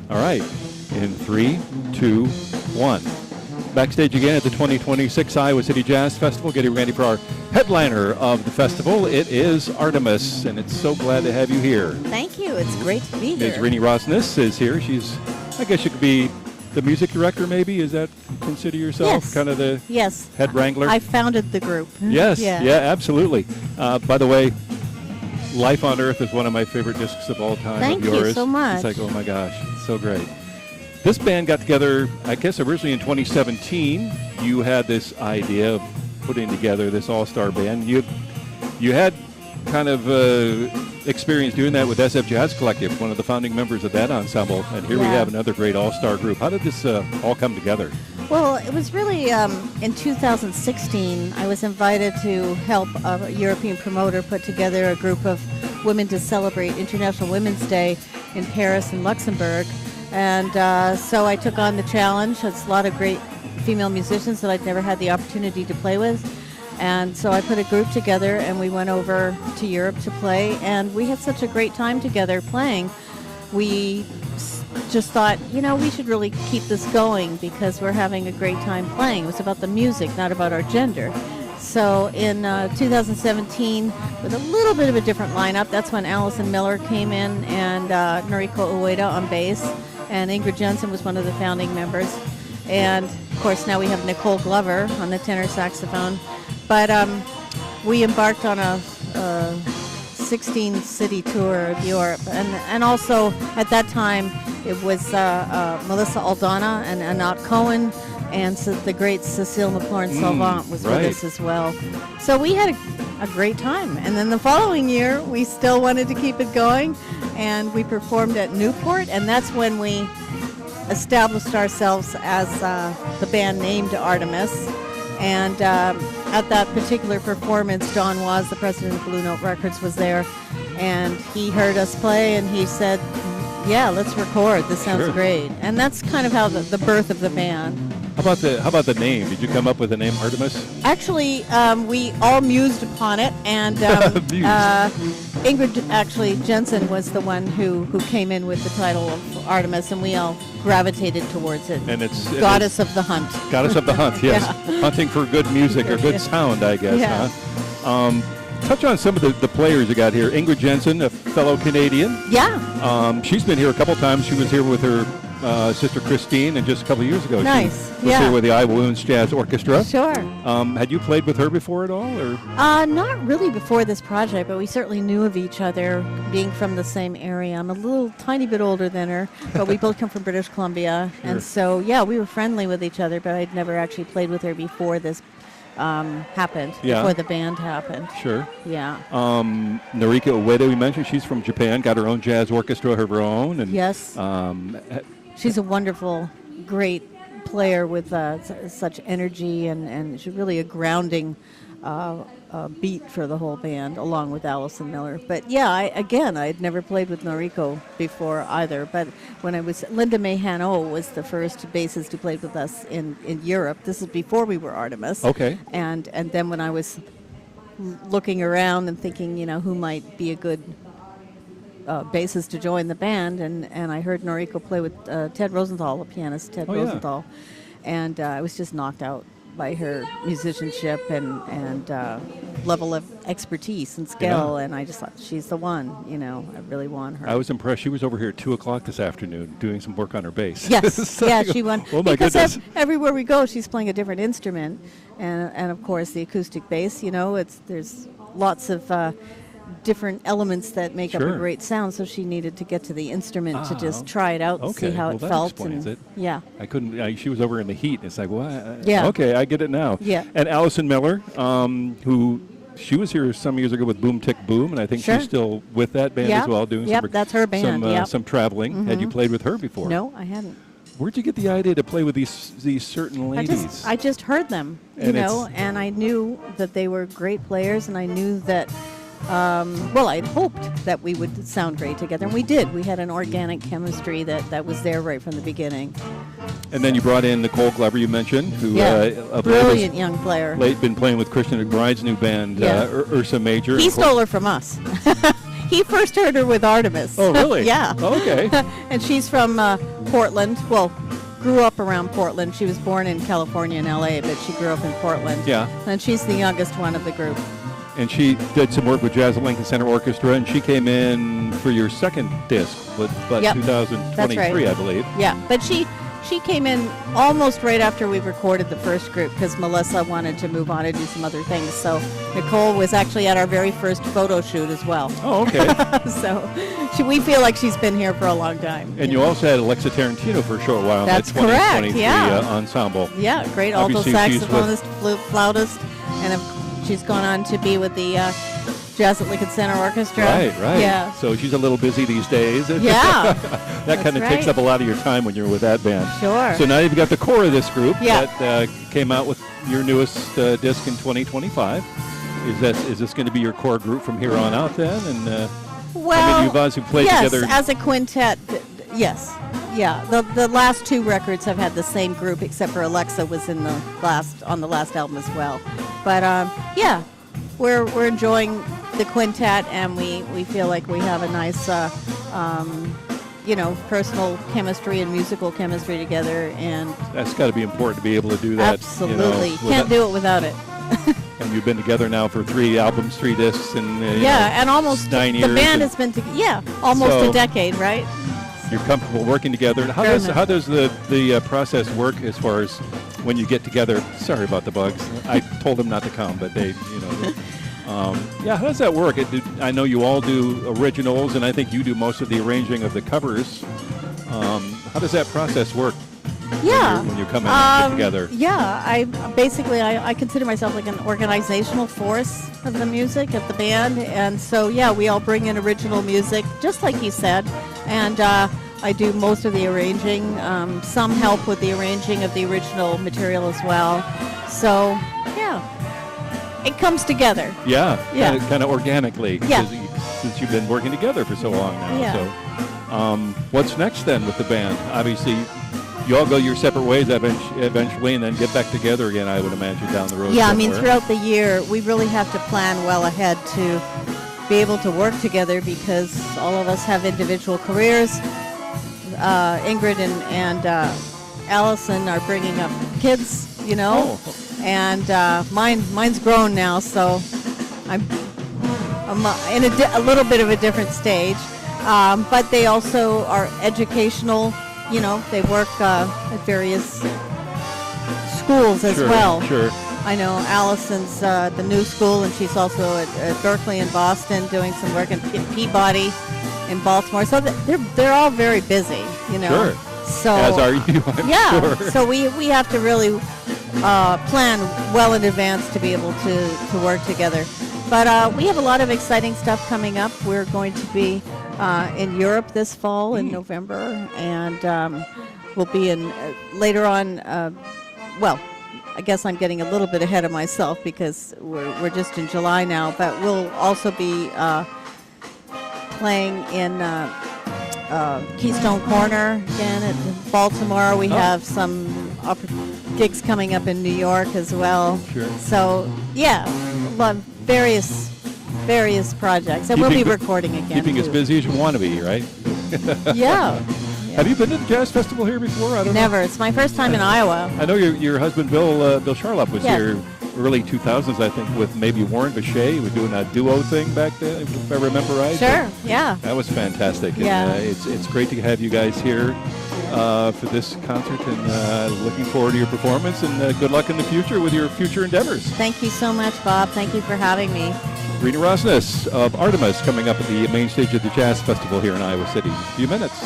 All right. In 3, 2, 1. Backstage again at the 2026 Iowa City Jazz Festival, getting ready for our headliner of the festival. It is Artemis, and it's so glad to have you here. Thank you. It's great to be here. Ms. Renee Rosnes is here. She's, I guess you could be the music director, maybe? Is that consider yourself Yes. kind of the head wrangler? I founded the group. Yes, yeah, absolutely. By the way, Life on Earth is one of my favorite discs of all time. Thank of yours. you so much. It's like, oh my gosh, it's so great. This band got together, I guess, originally in 2017. You had this idea of putting together this all-star band. You had kind of experience doing that with SF Jazz Collective, one of the founding members of that ensemble. And here we have another great all-star group. How did this all come together? Well, it was really in 2016, I was invited to help a European promoter put together a group of women to celebrate International Women's Day in Paris and Luxembourg. And so I took on the challenge. It's a lot of great female musicians that I'd never had the opportunity to play with. And so I put a group together and we went over to Europe to play. And we had such a great time together playing. We just thought, we should really keep this going because we're having a great time playing. It was about the music, not about our gender. So in 2017, with a little bit of a different lineup, that's when Alison Miller came in and Noriko Ueda on bass. And Ingrid Jensen was one of the founding members. And, of course, now we have Nicole Glover on the tenor saxophone. But we embarked on a 16-city tour of Europe. And also, at that time, it was Melissa Aldana and Anat Cohen, and so the great Cecile McLaurin-Salvant was with us as well. So we had a great time. And then the following year, we still wanted to keep it going, and we performed at Newport, and that's when we established ourselves as the band named Artemis. And at that particular performance, Don Was, the president of Blue Note Records, was there, and he heard us play, and he said, yeah, let's record. This sounds great. And that's kind of how the birth of the band. How about the name? Did you come up with the name Artemis? Actually, we all mused upon it, and Ingrid Jensen was the one who came in with the title of Artemis, and we all gravitated towards it. And it's Goddess of the Hunt. Goddess of the Hunt, yes. Hunting for good music or good sound, I guess. Huh? Touch on some of the players you got here. Ingrid Jensen, a fellow Canadian. Yeah. She's been here a couple times. She was here with her sister Christine, and just a couple of years ago nice. She was here with the Iowa Women's Jazz Orchestra. Sure. Had you played with her before at all? Or? Not really before this project, but we certainly knew of each other, being from the same area. I'm a little tiny bit older than her, but we both come from British Columbia. Sure. And so, we were friendly with each other, but I'd never actually played with her before this happened, before the band happened. Sure. Yeah. Noriko Ueda, we mentioned, she's from Japan, got her own jazz orchestra of her own. And, yes. She's a wonderful, great player with such energy, and she's really a grounding beat for the whole band, along with Alison Miller. But I'd never played with Noriko before either. But when Linda May Hano was the first bassist who played with us in Europe. This is before we were Artemis. Okay. And then when I was looking around and thinking, who might be a good bassist to join the band, and I heard Noriko play with Ted Rosenthal, a pianist, Rosenthal, and I was just knocked out by her musicianship and level of expertise and skill, and I just thought, she's the one, I really want her. I was impressed. She was over here at 2 o'clock this aftheroon doing some work on her bass. Yes, she won. Oh my goodness. Everywhere we go, she's playing a different instrument, and of course the acoustic bass, there's lots of different elements that make up a great sound, so she needed to get to the instrument to just try it out and see how it felt. Explains it. Yeah. I couldn't, she was over in the heat, and it's like, what? Yeah. Okay, I get it now. Yeah. And Alison Miller, who, she was here some years ago with Boom Tick Boom, and I think she's still with that band as well, doing that's her band. Some traveling. Mm-hmm. Had you played with her before? No, I hadn't. Where'd you get the idea to play with these certain ladies? I just heard them, and I knew that they were great players, and I knew that I'd hoped that we would sound great together, and we did. We had an organic chemistry that was there right from the beginning. And then you brought in Nicole Glover, you mentioned, who a brilliant young player. Been playing with Christian McBride's new band, Ursa Major. He stole her from us. He first heard her with Artemis. Oh, really? Yeah. Okay. And she's from Portland. Well, grew up around Portland. She was born in California and LA, but she grew up in Portland. Yeah. And she's the youngest one of the group. And she did some work with Jazz at Lincoln Center Orchestra, and she came in for your second disc, but Yep. 2023, That's right. I believe. Yeah, but she came in almost right after we recorded the first group because Melissa wanted to move on and do some other things. So Nicole was actually at our very first photo shoot as well. Oh, okay. So we feel like she's been here for a long time. And you also had Alexa Tarantino for a short while That's in that 2023 correct, yeah. Ensemble. Yeah, great alto Obviously, she's saxophonist, flute, flautist, and she's gone on to be with the Jazz at Lincoln Center Orchestra. Right. Yeah. So she's a little busy these days. Yeah. That kind of takes right. up a lot of your time when you're with that band. Sure. So now you've got the core of this group Yeah. that came out with your newest disc in 2025. Is this going to be your core group from here on out then? And Well, you've obviously played yes, together. as a quintet, yes. Yeah, the last two records have had the same group, except for Alexa was on the last album as well. But yeah, we're enjoying the quintet, and we feel like we have a nice, personal chemistry and musical chemistry together, and That's got to be important to be able to do that. absolutely can't do it without it. And you've been together now for 3 albums, 3 discs, and And almost 9 the years. band and has been almost So- a decade, right? You're comfortable working together. How Very does much. how does the process work as far as when you get together? Sorry about the bugs. I told them not to come, but they. Yeah, how does that work? I know you all do originals, and I think you do most of the arranging of the covers. How does that process work? Yeah. When you come in and get together. Yeah, I consider myself like an organizational force of the music of the band, and so yeah, we all bring in original music, just like you said, and I do most of the arranging. Some help with the arranging of the original material as well. So yeah, it comes together. Yeah. Yeah. Kind of organically. Yeah. Since you've been working together for so long now. Yeah. So, what's next then with the band? Obviously, you all go your separate ways eventually, and then get back together again. I would imagine down the road. Yeah, I somewhere. mean, throughout the year, we really have to plan well ahead to be able to work together because all of us have individual careers. Ingrid and Allison are bringing up kids, Oh. and mine's grown now, so I'm in a little bit of a different stage. But they also are educational. They work at various schools as well. Sure. I know Allison's the new school, and she's also at Berkeley in Boston doing some work in Peabody in Baltimore. So they're all very busy, Sure. So As are you, I'm yeah. sure. So we have to really plan well in advance to be able to work together. But we have a lot of exciting stuff coming up. We're going to be in Europe this fall in November, and we'll be in later on. I guess I'm getting a little bit ahead of myself because we're just in July now. But we'll also be playing in Keystone Corner again at Baltimore. We have some gigs coming up in New York as well. Sure. So yeah, various projects, and we'll be recording again. Keeping as too. busy as you want to be, right? Yeah. Have you been to the Jazz Festival here before? I don't know. Never. It's my first time in Iowa. I know your husband Bill Charlap was Yes. here early 2000s, I think, with maybe Warren Bechet. He was doing a duo thing back then, if I remember right. Sure. Yeah. That was fantastic. Yeah. And, it's great to have you guys here for this concert, and looking forward to your performance, and good luck in the future with your future endeavors. Thank you so much, Bob. Thank you for having me. Renee Rosnes of ARTEMIS coming up at the main stage of the Jazz Festival here in Iowa City in a few minutes.